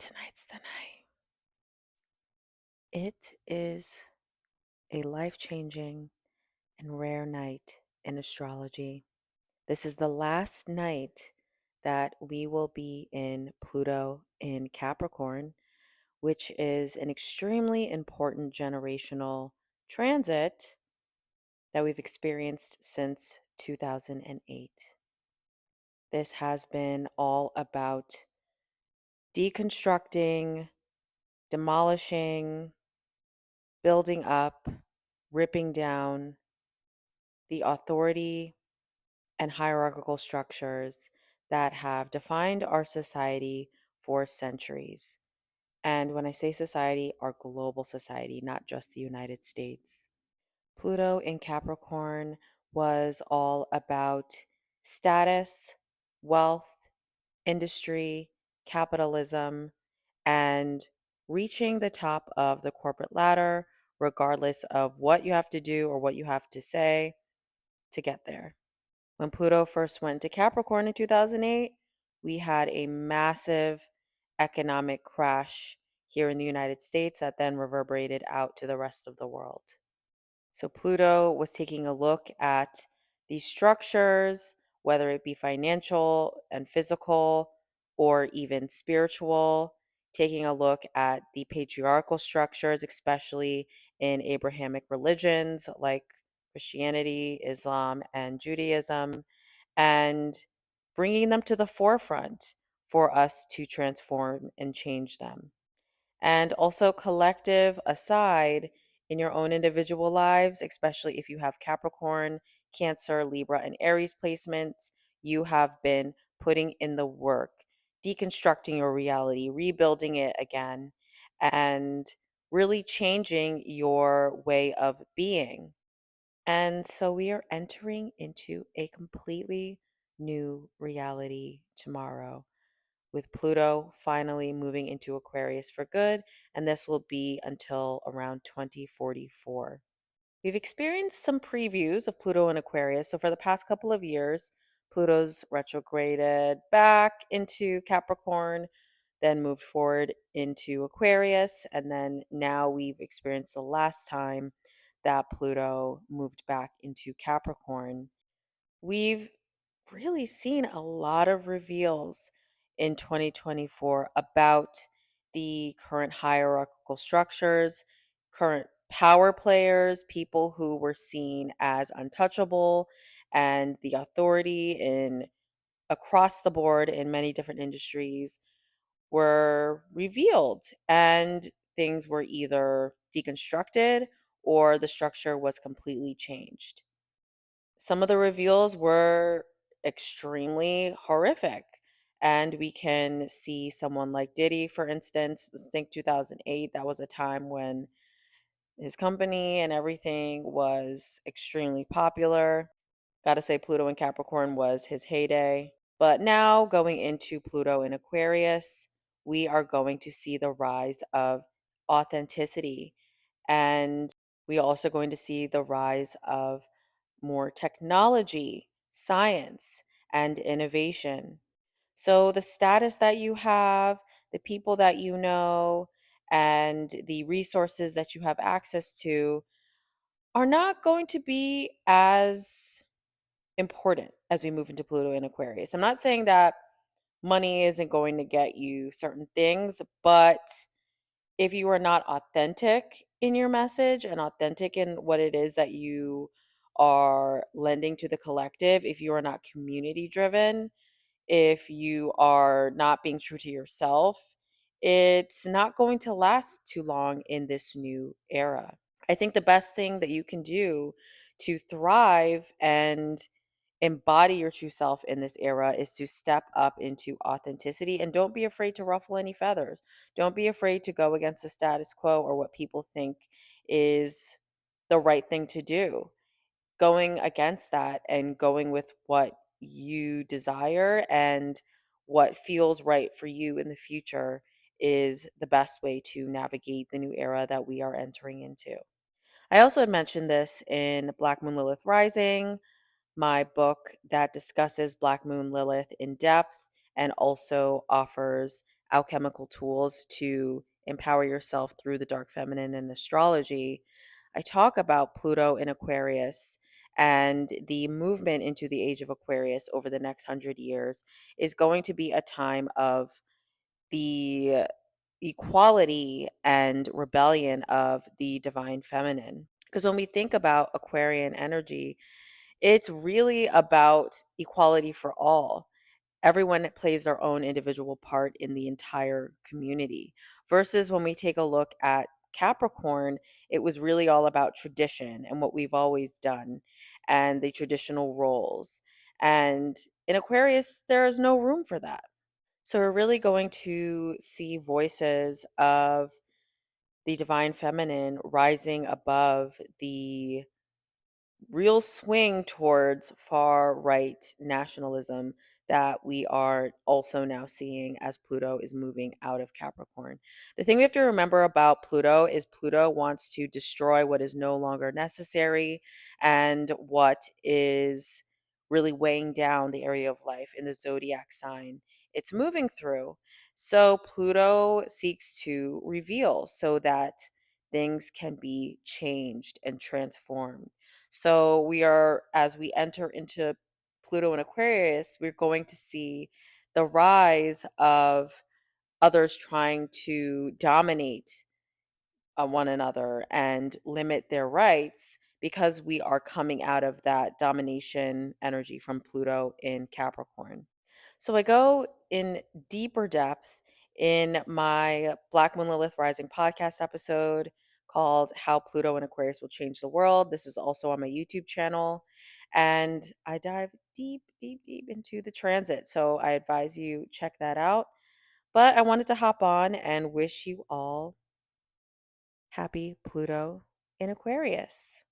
Tonight's the night. It is a life changing and rare night in astrology. This is the last night that we will be in Pluto in Capricorn, which is an extremely important generational transit that we've experienced since 2008. This has been all about deconstructing, demolishing, building up, ripping down the authority and hierarchical structures that have defined our society for centuries. And when I say society, our global society, not just the United States. Pluto in Capricorn was all about status, wealth, industry, capitalism, and reaching the top of the corporate ladder, regardless of what you have to do or what you have to say to get there. When Pluto first went to Capricorn in 2008, we had a massive economic crash here in the United States that then reverberated out to the rest of the world. So Pluto was taking a look at these structures, whether it be financial and physical or even spiritual, taking a look at the patriarchal structures, especially in Abrahamic religions like Christianity, Islam, and Judaism, and bringing them to the forefront for us to transform and change them. And also, collective aside, in your own individual lives, especially if you have Capricorn, Cancer, Libra, and Aries placements, you have been putting in the work, deconstructing your reality, rebuilding it again, and really changing your way of being. And so we are entering into a completely new reality tomorrow, with Pluto finally moving into Aquarius for good, and this will be until around 2044. We've experienced some previews of Pluto in Aquarius. So, for the past couple of years, Pluto's retrograded back into Capricorn, then moved forward into Aquarius, and then now we've experienced the last time that Pluto moved back into Capricorn. We've really seen a lot of reveals in 2024 about the current hierarchical structures, current power players, people who were seen as untouchable, and the authority in across the board in many different industries were revealed, and things were either deconstructed or the structure was completely changed. Some of the reveals were extremely horrific. And we can see someone like Diddy, for instance. I think 2008, that was a time when his company and everything was extremely popular. Gotta say, Pluto in Capricorn was his heyday. But now, going into Pluto in Aquarius, we are going to see the rise of authenticity. And we are also going to see the rise of more technology, science, and innovation. So, the status that you have, the people that you know, and the resources that you have access to are not going to be as important as we move into Pluto in Aquarius. I'm not saying that money isn't going to get you certain things, but if you are not authentic in your message and authentic in what it is that you are lending to the collective, if you are not community driven, if you are not being true to yourself, it's not going to last too long in this new era. I think the best thing that you can do to thrive and embody your true self in this era is to step up into authenticity, and don't be afraid to ruffle any feathers. Don't be afraid to go against the status quo or what people think is the right thing to do. Going against that and going with what you desire and what feels right for you in the future is the best way to navigate the new era that we are entering into. I also had mentioned this in Black Moon Lilith Rising, my book that discusses Black Moon Lilith in depth and also offers alchemical tools to empower yourself through the dark feminine and astrology, I talk about Pluto in Aquarius, and the movement into the age of Aquarius over the next 100 years is going to be a time of the equality and rebellion of the divine feminine. Because when we think about Aquarian energy, it's really about equality for all. Everyone plays their own individual part in the entire community. Versus when we take a look at Capricorn, it was really all about tradition and what we've always done and the traditional roles. And in Aquarius, there is no room for that. So we're really going to see voices of the divine feminine rising above the real swing towards far right nationalism that we are also now seeing as Pluto is moving out of Capricorn. The thing we have to remember about Pluto is Pluto wants to destroy what is no longer necessary and what is really weighing down the area of life in the zodiac sign it's moving through. So Pluto seeks to reveal so that things can be changed and transformed. So we are, as we enter into Pluto and Aquarius, we're going to see the rise of others trying to dominate one another and limit their rights because we are coming out of that domination energy from Pluto in Capricorn. So I go in deeper depth in my Black Moon Lilith Rising podcast episode called How Pluto and Aquarius Will Change the World. This is also on my YouTube channel. And I dive deep, deep, deep into the transit. So I advise you check that out. But I wanted to hop on and wish you all happy Pluto in Aquarius.